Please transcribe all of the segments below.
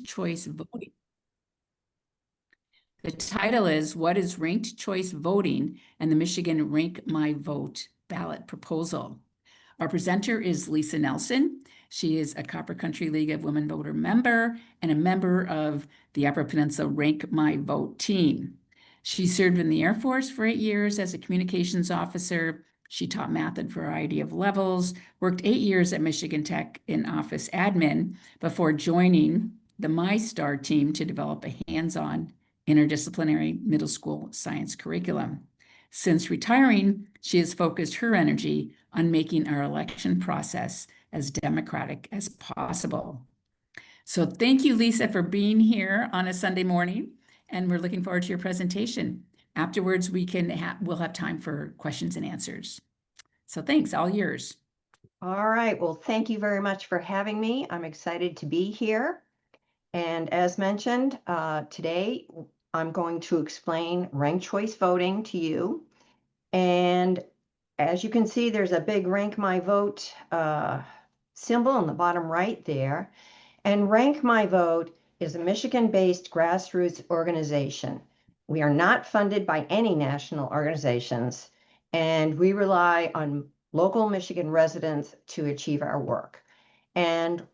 ranked choice voting. The title is What is Ranked Choice Voting and the Michigan Rank My Vote Ballot Proposal. Our presenter is Lisa Nelson. She is a Copper Country League of Women Voter member and a member of the Upper Peninsula Rank My Vote team. She served in the Air Force for 8 years as a communications officer. She taught math at a variety of levels, worked 8 years at Michigan Tech in office admin before joining the MyStar team to develop a hands-on interdisciplinary middle school science curriculum. Since retiring, she has focused her energy on making our election process as democratic as possible. So thank you, Lisa, for being here on a Sunday morning, and we're looking forward to your presentation. Afterwards, we'll have time for questions and answers. So thanks, all yours. All right, well, thank you very much for having me. I'm excited to be here. And as mentioned, today I'm going to explain ranked choice voting to you. And as you can see, there's a big Rank My Vote symbol in the bottom right there. And Rank My Vote is a Michigan-based grassroots organization. We are not funded by any national organizations, and we rely on local Michigan residents to achieve our work. And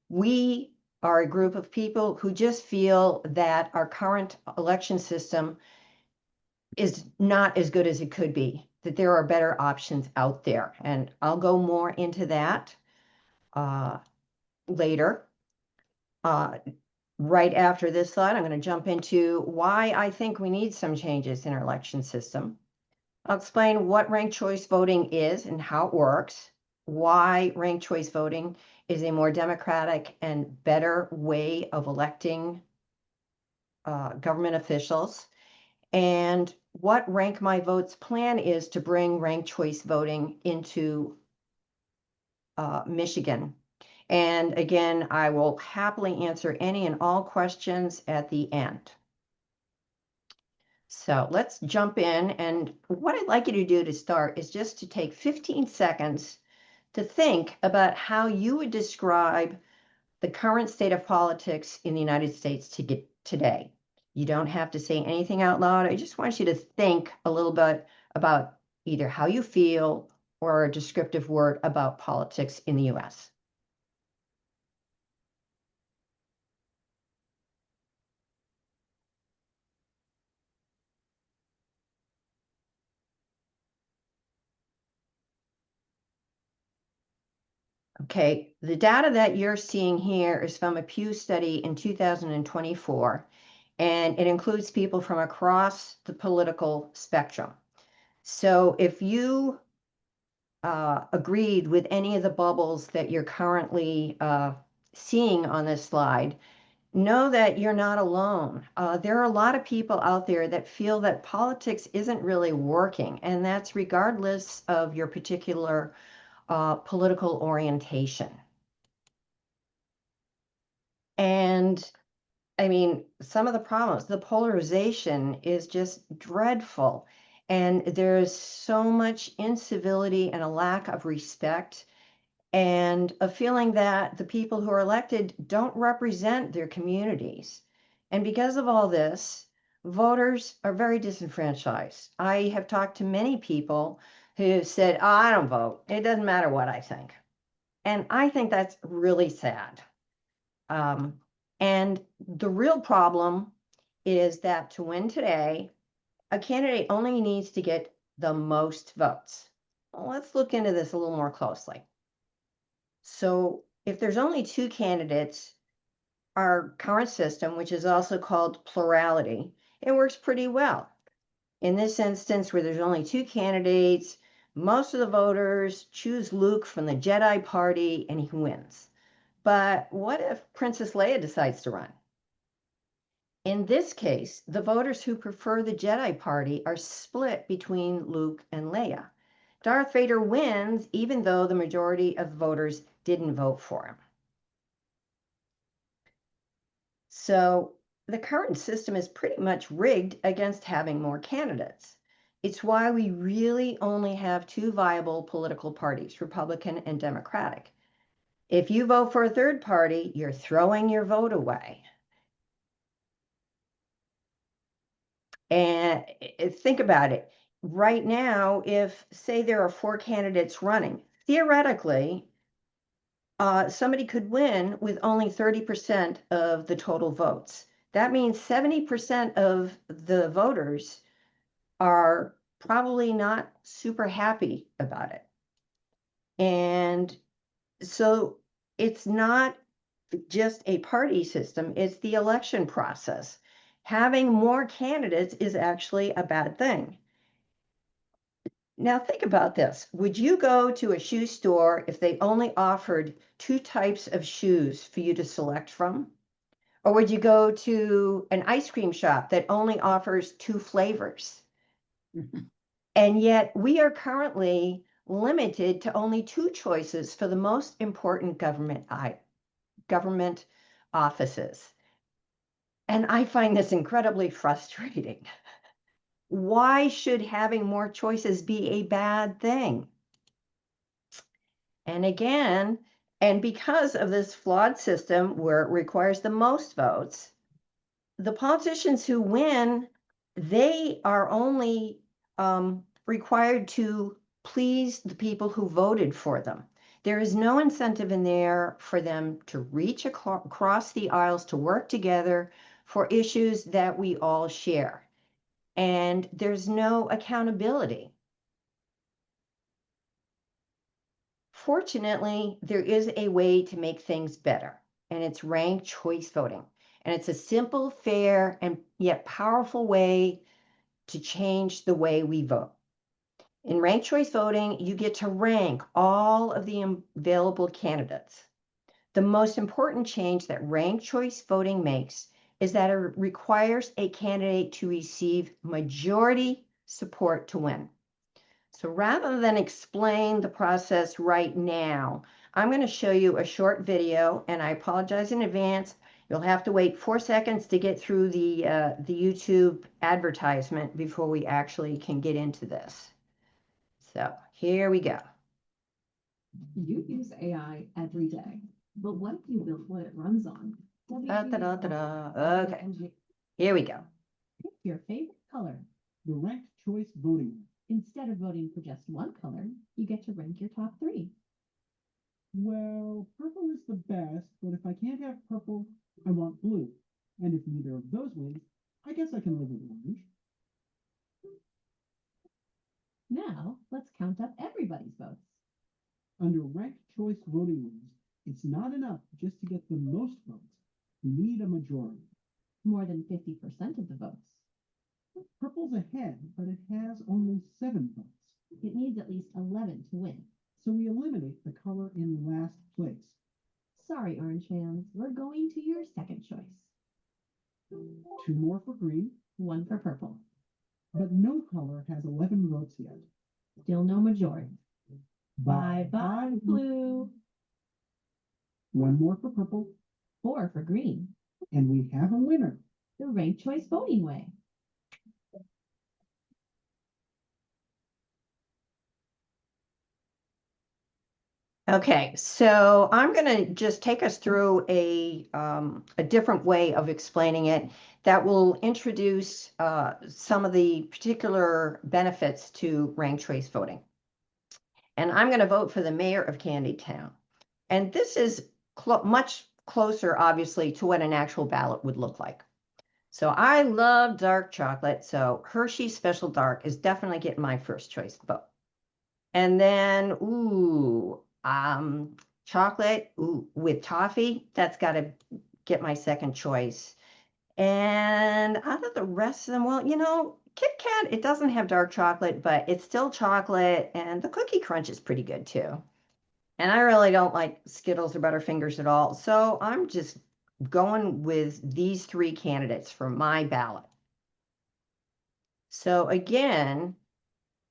we are a group of people who just feel that our current election system is not as good as it could be, that there are better options out there. And I'll go more into that later. Right after this slide, I'm going to jump into why I think we need some changes in our election system. I'll explain what ranked choice voting is and how it works, why ranked choice voting is a more democratic and better way of electing government officials, and what Rank My Vote's plan is to bring ranked choice voting into Michigan. And again, I will happily answer any and all questions at the end. So let's jump in. And what I'd like you to do to start is just to take 15 seconds to think about how you would describe the current state of politics in the United States today. You don't have to say anything out loud. I just want you to think a little bit about either how you feel or a descriptive word about politics in the US. Okay, the data that you're seeing here is from a Pew study in 2024, and it includes people from across the political spectrum. So if you agreed with any of the bubbles that you're currently seeing on this slide, know that you're not alone. There are a lot of people out there that feel that politics isn't really working, and that's regardless of your particular political orientation. And I mean, some of the problems, the polarization is just dreadful. And there's so much incivility and a lack of respect and a feeling that the people who are elected don't represent their communities. And because of all this, voters are very disenfranchised. I have talked to many people who said, oh, I don't vote. It doesn't matter what I think. And I think that's really sad. And the real problem is that to win today, a candidate only needs to get the most votes. Well, let's look into this a little more closely. So if there's only 2 candidates, our current system, which is also called plurality, it works pretty well. In this instance, where there's only 2 candidates, most of the voters choose Luke from the Jedi party and he wins. But what if Princess Leia decides to run? In this case, the voters who prefer the Jedi party are split between Luke and Leia. Darth Vader wins even though the majority of voters didn't vote for him. So the current system is pretty much rigged against having more candidates. It's why we really only have 2 viable political parties, Republican and Democratic. If you vote for a third party, you're throwing your vote away. And think about it. Right now, if say there are 4 candidates running, theoretically, somebody could win with only 30% of the total votes. That means 70% of the voters are probably not super happy about it. And so it's not just a party system, it's the election process. Having more candidates is actually a bad thing. Now think about this. Would you go to a shoe store if they only offered 2 types of shoes for you to select from? Or would you go to an ice cream shop that only offers 2 flavors? And yet we are currently limited to only 2 choices for the most important government offices. And I find this incredibly frustrating. Why should having more choices be a bad thing? And again, and because of this flawed system where it requires the most votes, the politicians who win, they are only required to please the people who voted for them. There is no incentive in there for them to reach across the aisles to work together for issues that we all share. And there's no accountability. Fortunately, there is a way to make things better, and it's ranked choice voting. And it's a simple, fair, and yet powerful way to change the way we vote. In ranked choice voting, you get to rank all of the available candidates. The most important change that ranked choice voting makes is that it requires a candidate to receive majority support to win. So rather than explain the process right now, I'm going to show you a short video, and I apologize in advance. You'll have to wait 4 seconds to get through the YouTube advertisement before we actually can get into this. So here we go. You use AI every day, but what if you built what it runs on? Okay, here we go. Pick your favorite color. The ranked choice voting. Instead of voting for just one color, you get to rank your top 3. Well, purple is the best, but if I can't have purple, I want blue. And if neither of those wins, I guess I can live with orange. Now, let's count up everybody's votes. Under ranked choice voting rules, it's not enough just to get the most votes. You need a majority. More than 50% of the votes. Purple's ahead, but it has only 7 votes. It needs at least 11 to win. So we eliminate the color in last place. Sorry, orange fans, we're going to your second choice. 2 more for green, 1 for purple. but no color has 11 votes yet. Still no majority. Bye-bye, blue. 1 more for purple, 4 for green. and we have a winner. The ranked choice voting way. Okay, so I'm going to just take us through a different way of explaining it that will introduce some of the particular benefits to ranked choice voting. And I'm going to vote for the mayor of Candytown. And this is much closer, obviously, to what an actual ballot would look like. So I love dark chocolate, so Hershey's Special Dark is definitely getting my first choice vote. And then, chocolate with toffee, that's got to get my second choice. And out of the rest of them, well, you know, Kit Kat, it doesn't have dark chocolate, but it's still chocolate, and the Cookie Crunch is pretty good too. And I really don't like Skittles or Butterfingers at all, so I'm just going with these 3 candidates for my ballot. So again,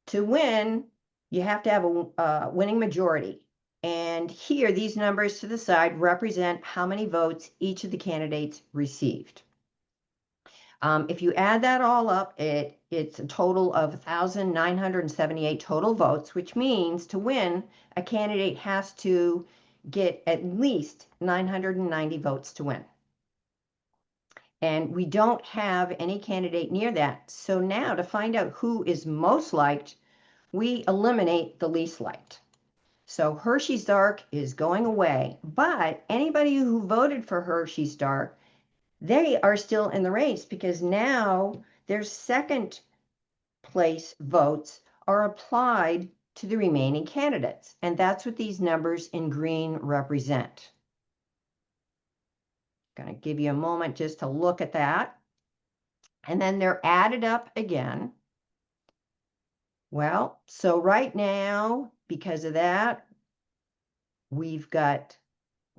to win, you have to have a winning majority. And here, these numbers to the side represent how many votes each of the candidates received. If you add that all up, it's a total of 1,978 total votes, which means to win, a candidate has to get at least 990 votes to win. And we don't have any candidate near that. So now to find out who is most liked, we eliminate the least liked. So Hershey's Dark is going away, but anybody who voted for Hershey's Dark, they are still in the race because now their second place votes are applied to the remaining candidates. And that's what these numbers in green represent. Going to give you a moment just to look at that. And then they're added up again. Well, so right now, because of that, we're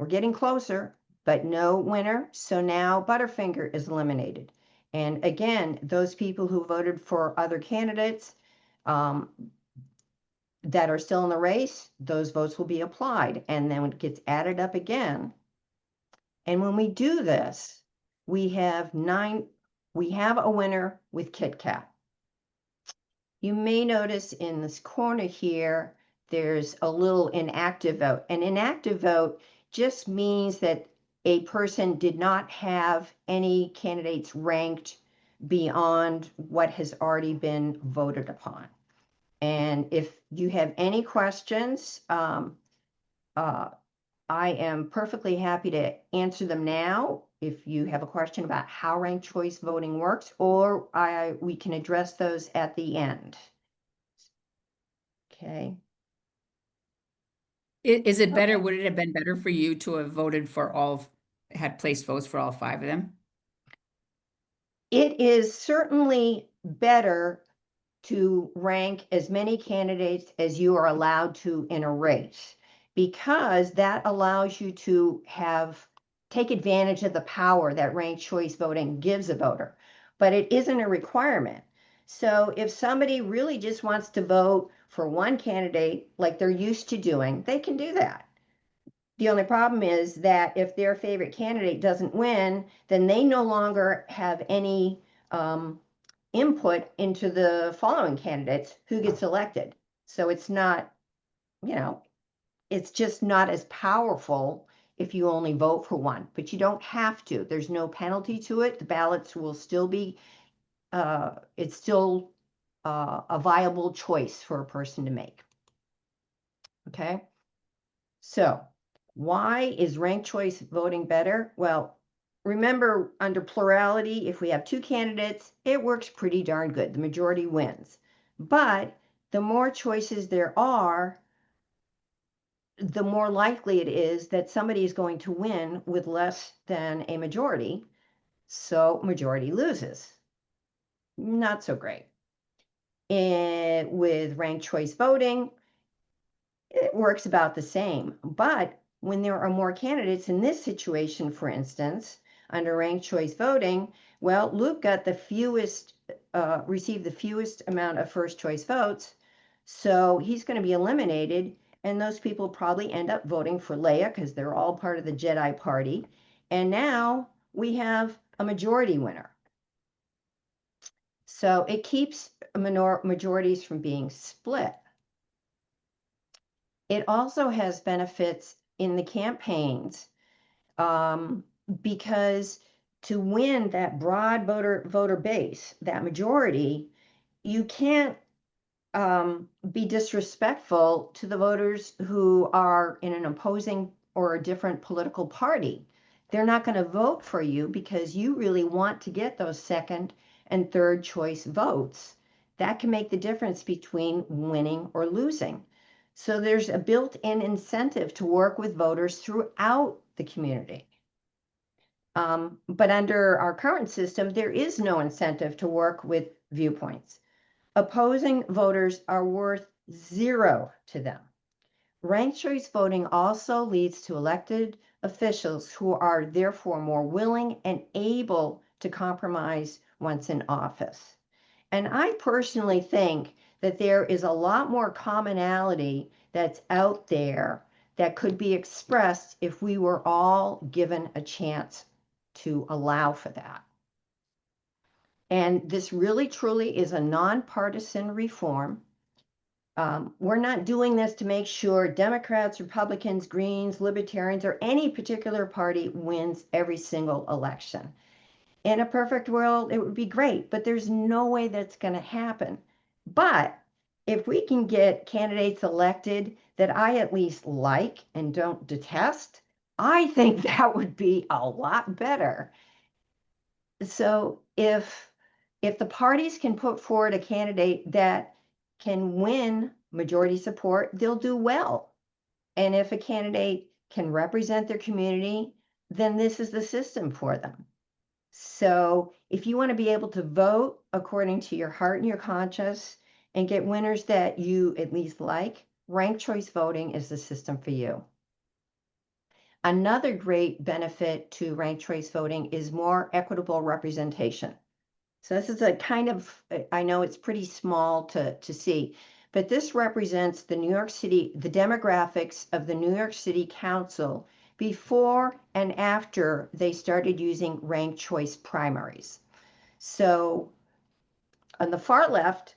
getting closer, but no winner. So now Butterfinger is eliminated. And again, those people who voted for other candidates that are still in the race, those votes will be applied. And then it gets added up again. And when we do this, we have a winner with Kit Kat. You may notice in this corner here, there's a little inactive vote. An inactive vote just means that a person did not have any candidates ranked beyond what has already been voted upon. And if you have any questions, I am perfectly happy to answer them now. If you have a question about how ranked choice voting works, or we can address those at the end. Okay. Is it better, would it have been better for you to have voted for had placed votes for all 5 of them? It is certainly better to rank as many candidates as you are allowed to in a race, because that allows you to take advantage of the power that ranked choice voting gives a voter, but it isn't a requirement. So if somebody really just wants to vote for one candidate like they're used to doing, they can do that. The only problem is that if their favorite candidate doesn't win, then they no longer have any input into the following candidates who gets elected. So it's not, it's just not as powerful if you only vote for one, but you don't have to. There's no penalty to it. The ballots will still be, it's still a viable choice for a person to make. Okay. So why is ranked choice voting better? Well, remember, under plurality, if we have 2 candidates, it works pretty darn good. The majority wins. But the more choices there are, the more likely it is that somebody is going to win with less than a majority. So majority loses. Not so great. And with ranked choice voting, it works about the same. But when there are more candidates in this situation, for instance, under ranked choice voting, well, Luke got the fewest, received the fewest amount of first choice votes. So he's going to be eliminated. And those people probably end up voting for Leia because they're all part of the Jedi party. And now we have a majority winner. So it keeps majorities from being split. It also has benefits in the campaigns because to win that broad voter base, that majority, you can't be disrespectful to the voters who are in an opposing or a different political party. They're not going to vote for you because you really want to get those second and third choice votes. That can make the difference between winning or losing. So there's a built-in incentive to work with voters throughout the community. But under our current system, there is no incentive to work with viewpoints. Opposing voters are worth 0 to them. Ranked choice voting also leads to elected officials who are therefore more willing and able to compromise once in office. And I personally think that there is a lot more commonality that's out there that could be expressed if we were all given a chance to allow for that. And this really truly is a nonpartisan reform. We're not doing this to make sure Democrats, Republicans, Greens, Libertarians, or any particular party wins every single election. In a perfect world, it would be great, but there's no way that's going to happen. But if we can get candidates elected that I at least like and don't detest, I think that would be a lot better. So if the parties can put forward a candidate that can win majority support, they'll do well. And if a candidate can represent their community, then this is the system for them. So if you want to be able to vote according to your heart and your conscience and get winners that you at least like, ranked choice voting is the system for you. Another great benefit to ranked choice voting is more equitable representation. So this is a kind of, I know it's pretty small to see, but this represents the New York City, the demographics of the New York City Council before and after they started using ranked choice primaries. So on the far left,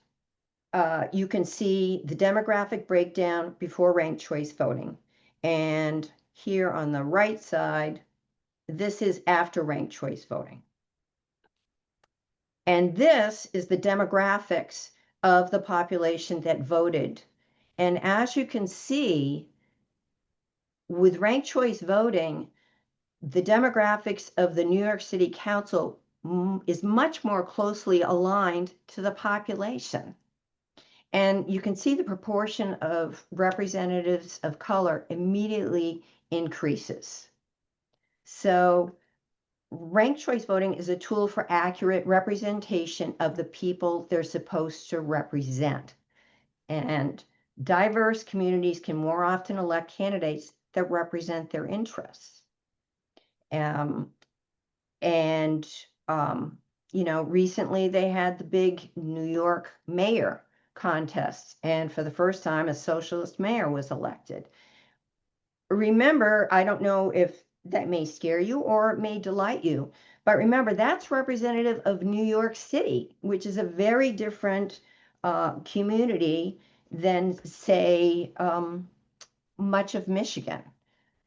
you can see the demographic breakdown before ranked choice voting. And here on the right side, this is after ranked choice voting. And this is the demographics of the population that voted. And as you can see, with ranked choice voting, the demographics of the New York City Council is much more closely aligned to the population. And you can see the proportion of representatives of color immediately increases. So ranked choice voting is a tool for accurate representation of the people they're supposed to represent. And diverse communities can more often elect candidates that represent their interests. You know, recently they had the big New York mayor contest, and for the first time, a socialist mayor was elected. Remember, I don't know if that may scare you or it may delight you, but remember, that's representative of New York City, which is a very different community than, say, much of Michigan.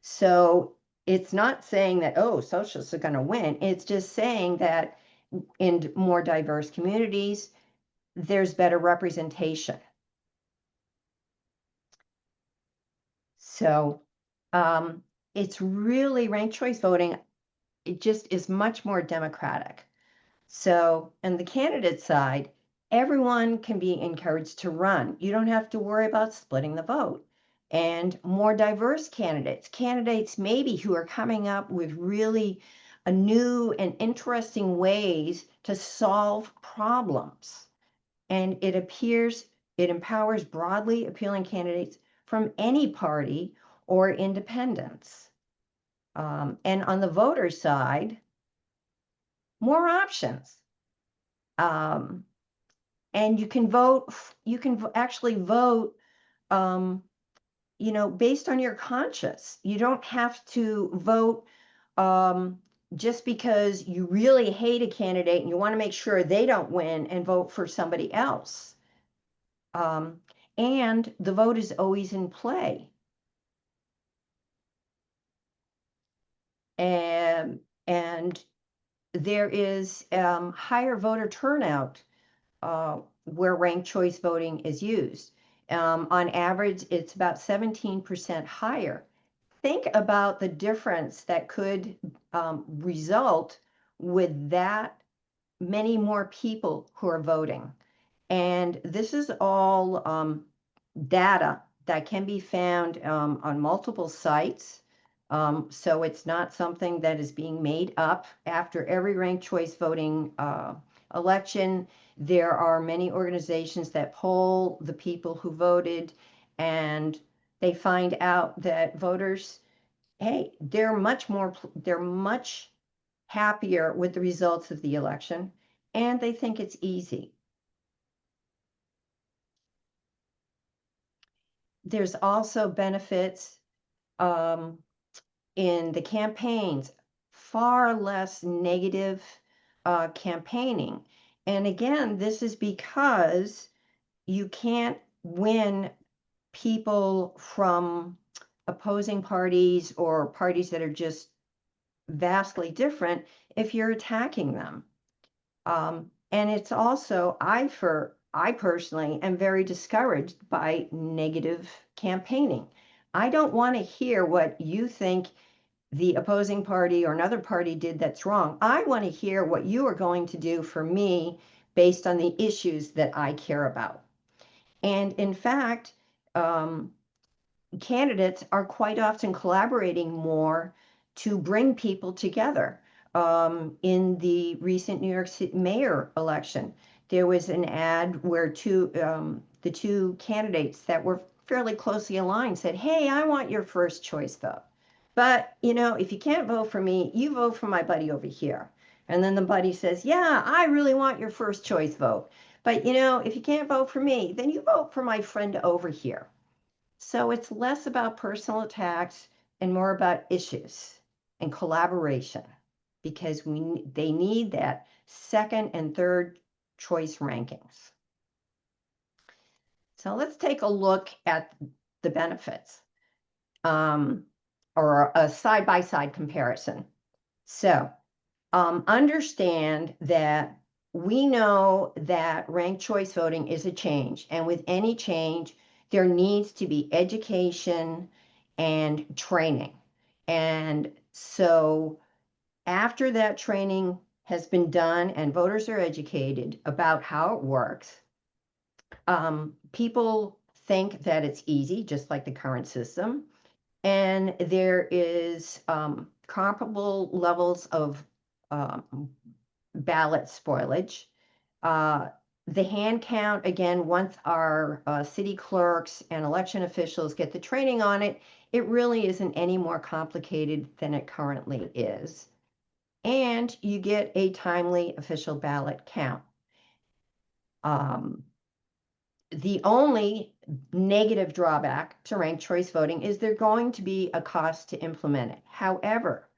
So it's not saying that, oh, socialists are going to win. It's just saying that in more diverse communities, there's better representation. So it's really ranked choice voting. It just is much more democratic. So on the candidate side, everyone can be encouraged to run. You don't have to worry about splitting the vote. And more diverse candidates maybe who are coming up with really a new and interesting ways to solve problems. And it empowers broadly appealing candidates from any party or independents. And on the voter side, more options. And you can vote, you can actually vote, you know, based on your conscience. You don't have to vote just because you really hate a candidate and you want to make sure they don't win and vote for somebody else. And the vote is always in play. And there is higher voter turnout where ranked choice voting is used. On average, it's about 17% higher. Think about the difference that could result with that many more people who are voting. And this is all data that can be found on multiple sites. So it's not something that is being made up. After every ranked choice voting election, there are many organizations that poll the people who voted, and they find out that voters, hey, they're much happier with the results of the election, and they think it's easy. There's also benefits in the campaigns, far less negative campaigning. And again, this is because you can't win people from opposing parties or parties that are just vastly different if you're attacking them. And it's also, I personally am very discouraged by negative campaigning. I don't want to hear what you think the opposing party or another party did that's wrong. I want to hear what you are going to do for me based on the issues that I care about. And in fact, candidates are quite often collaborating more to bring people together. In the recent New York City mayor election, there was an ad where the two candidates that were fairly closely aligned said, "Hey, I want your first choice vote. But, if you can't vote for me, you vote for my buddy over here." And then the buddy says, "Yeah, I really want your first choice vote. But, if you can't vote for me, then you vote for my friend over here." So it's less about personal attacks and more about issues and collaboration, because they need that second and third choice rankings. So let's take a look at the benefits, or a side-by-side comparison. So understand that we know that ranked choice voting is a change, and with any change, there needs to be education and training. And so after that training has been done and voters are educated about how it works, people think that it's easy, just like the current system. And there is comparable levels of ballot spoilage. The hand count, again, once our city clerks and election officials get the training on it, it really isn't any more complicated than it currently is. And you get a timely official ballot count. The only negative drawback to ranked choice voting is there's going to be a cost to implement it. However,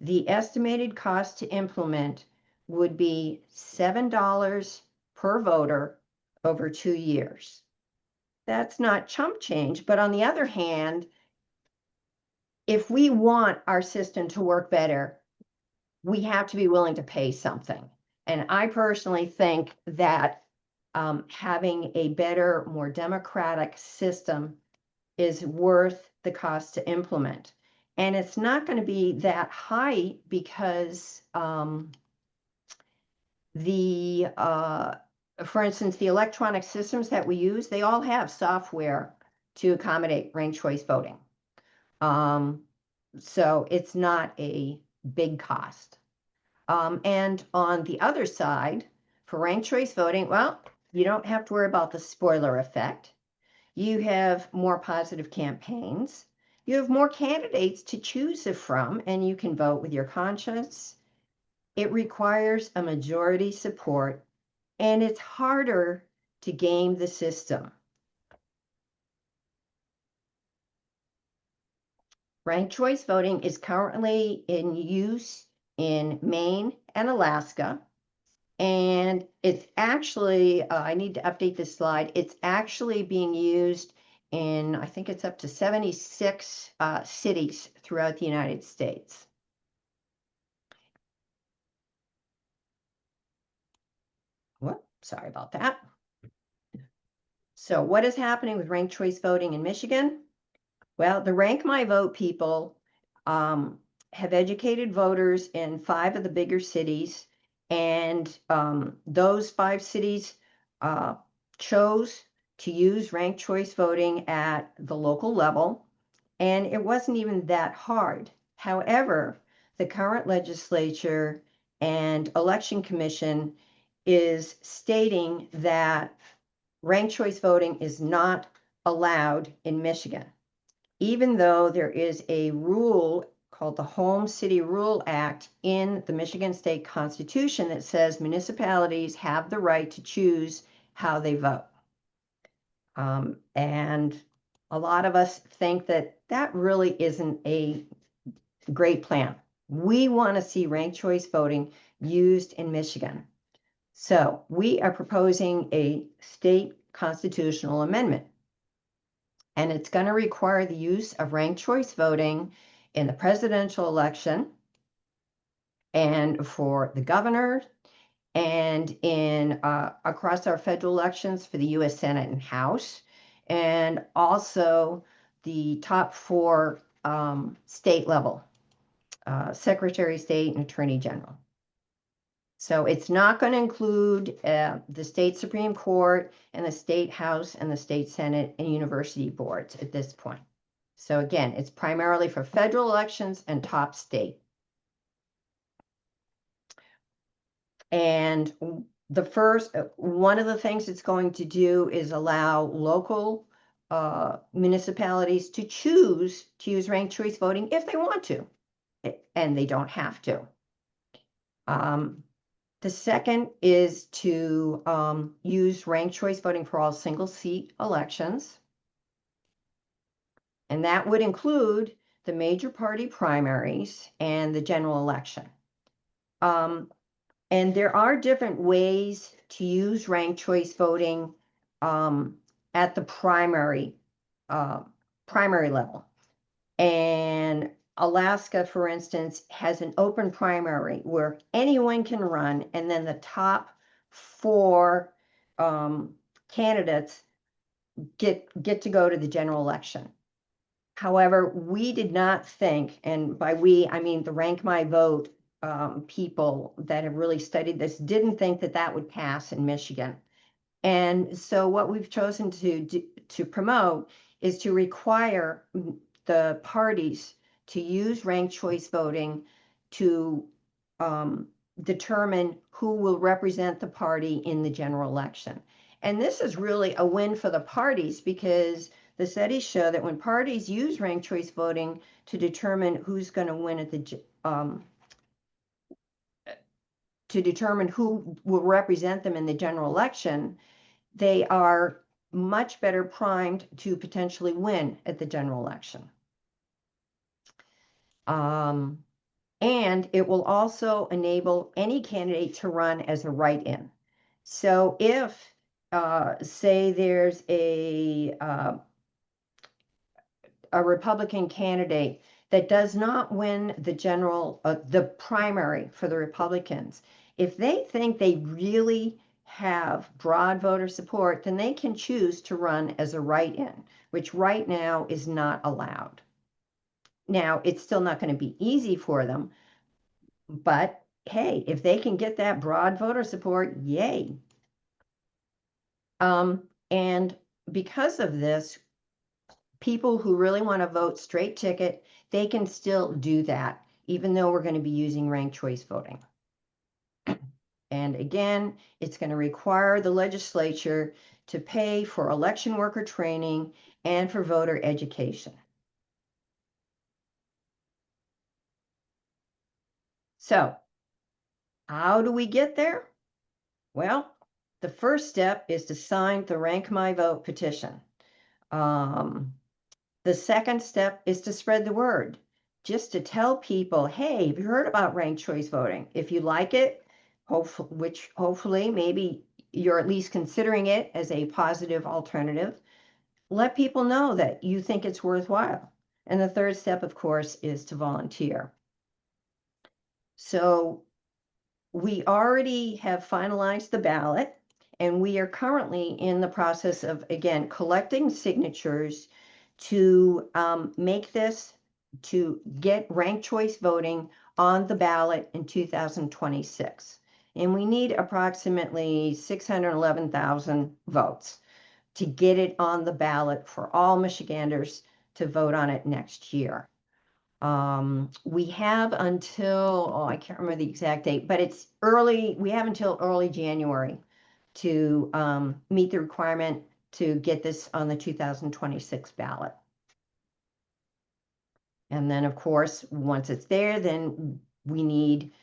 the estimated cost to implement would be $7 per voter over 2 years. That's not chump change, but on the other hand, if we want our system to work better, we have to be willing to pay something. And I personally think that having a better, more democratic system is worth the cost to implement. And it's not going to be that high because for instance, the electronic systems that we use, they all have software to accommodate ranked choice voting. So it's not a big cost. And on the other side, for ranked choice voting, well, you don't have to worry about the spoiler effect. You have more positive campaigns. You have more candidates to choose from, and you can vote with your conscience. It requires a majority support, and it's harder to game the system. Ranked choice voting is currently in use in Maine and Alaska. And it's actually, I need to update this slide. It's actually being used in, I think it's up to 76 cities throughout the United States. Whoop, sorry about that. So what is happening with ranked choice voting in Michigan? Well, the Rank My Vote people have educated voters in 5 of the bigger cities. And those 5 cities chose to use ranked choice voting at the local level. And it wasn't even that hard. However, the current legislature and election commission is stating that ranked choice voting is not allowed in Michigan, even though there is a rule called the Home City Rule Act in the Michigan State Constitution that says municipalities have the right to choose how they vote. And a lot of us think that that really isn't a great plan. We want to see ranked choice voting used in Michigan. So we are proposing a state constitutional amendment. And it's going to require the use of ranked choice voting in the presidential election, and for the governor, and in across our federal elections for the U.S. Senate and House, and also the top 4 state level, Secretary of State and Attorney General. So it's not going to include the state Supreme Court and the state House and the state Senate and university boards at this point. So again, it's primarily for federal elections and top state. And the first, one of the things it's going to do is allow local municipalities to choose to use ranked choice voting if they want to, and they don't have to. The second is to use ranked choice voting for all single seat elections. And that would include the major party primaries and the general election. And there are different ways to use ranked choice voting at the primary level. And Alaska, for instance, has an open primary where anyone can run, and then the top 4 candidates get to go to the general election. However, we did not think, and by we, I mean the Rank My Vote people that have really studied this, didn't think that that would pass in Michigan. And so what we've chosen to promote is to require the parties to use ranked choice voting to determine who will represent the party in the general election. And this is really a win for the parties, because the studies show that when parties use ranked choice voting to determine who's going to win at the to determine who will represent them in the general election, they are much better primed to potentially win at the general election. And it will also enable any candidate to run as a write-in. So if, say, there's a Republican candidate that does not win the primary for the Republicans, if they think they really have broad voter support, then they can choose to run as a write-in, which right now is not allowed. Now, it's still not going to be easy for them, but hey, if they can get that broad voter support, yay. And because of this, people who really want to vote straight ticket, they can still do that, even though we're going to be using ranked choice voting. And again, it's going to require the legislature to pay for election worker training and for voter education. So, how do we get there? Well, the first step is to sign the Rank My Vote petition. The second step is to spread the word, just to tell people, hey, have you heard about ranked choice voting? If you like it, which hopefully maybe you're at least considering it as a positive alternative, let people know that you think it's worthwhile. And the third step, of course, is to volunteer. So we already have finalized the ballot, and we are currently in the process of, again, collecting signatures to make this, to get ranked choice voting on the ballot in 2026. And we need approximately 611,000 votes to get it on the ballot for all Michiganders to vote on it next year. We have until, I can't remember the exact date, but it's early, we have until early January to meet the requirement to get this on the 2026 ballot. And then, of course, once it's there, then we need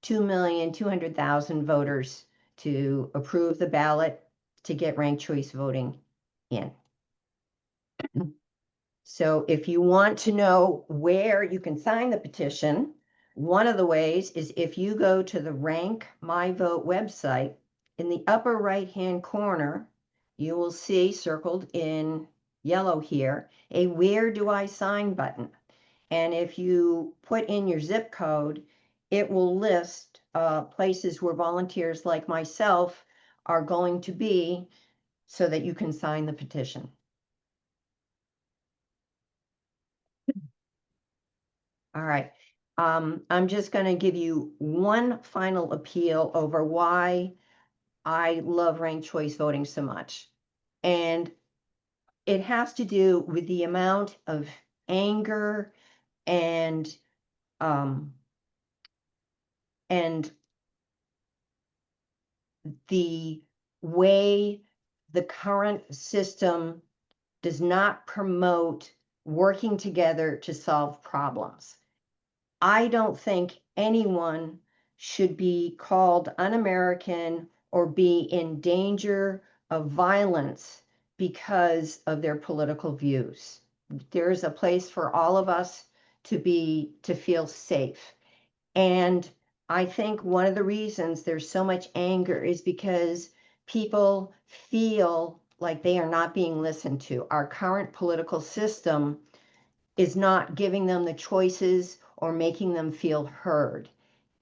2,200,000 voters to approve the ballot to get ranked choice voting in. So if you want to know where you can sign the petition, one of the ways is if you go to the Rank My Vote website, in the upper right-hand corner, you will see circled in yellow here, a Where Do I Sign button. And if you put in your zip code, it will list places where volunteers like myself are going to be so that you can sign the petition. All right. I'm just going to give you one final appeal over why I love ranked choice voting so much. And it has to do with the amount of anger and the way the current system does not promote working together to solve problems. I don't think anyone should be called un-American or be in danger of violence because of their political views. There is a place for all of us to feel safe. And I think one of the reasons there's so much anger is because people feel like they are not being listened to. Our current political system is not giving them the choices or making them feel heard.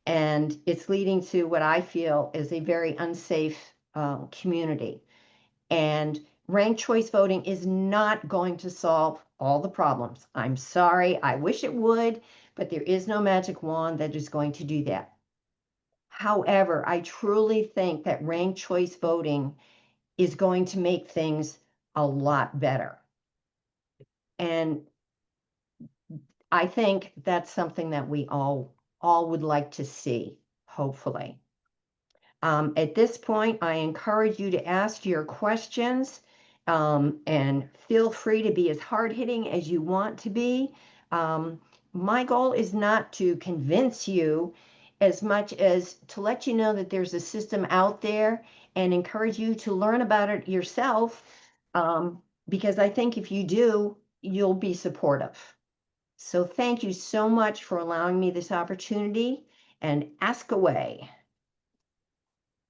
And it's leading to what I feel is a very unsafe community. And ranked choice voting is not going to solve all the problems. I'm sorry, I wish it would, but there is no magic wand that is going to do that. However, I truly think that ranked choice voting is going to make things a lot better. And I think that's something that we all would like to see, hopefully. At this point, I encourage you to ask your questions and feel free to be as hard-hitting as you want to be. My goal is not to convince you as much as to let you know that there's a system out there and encourage you to learn about it yourself, because I think if you do, you'll be supportive. So thank you so much for allowing me this opportunity, and ask away.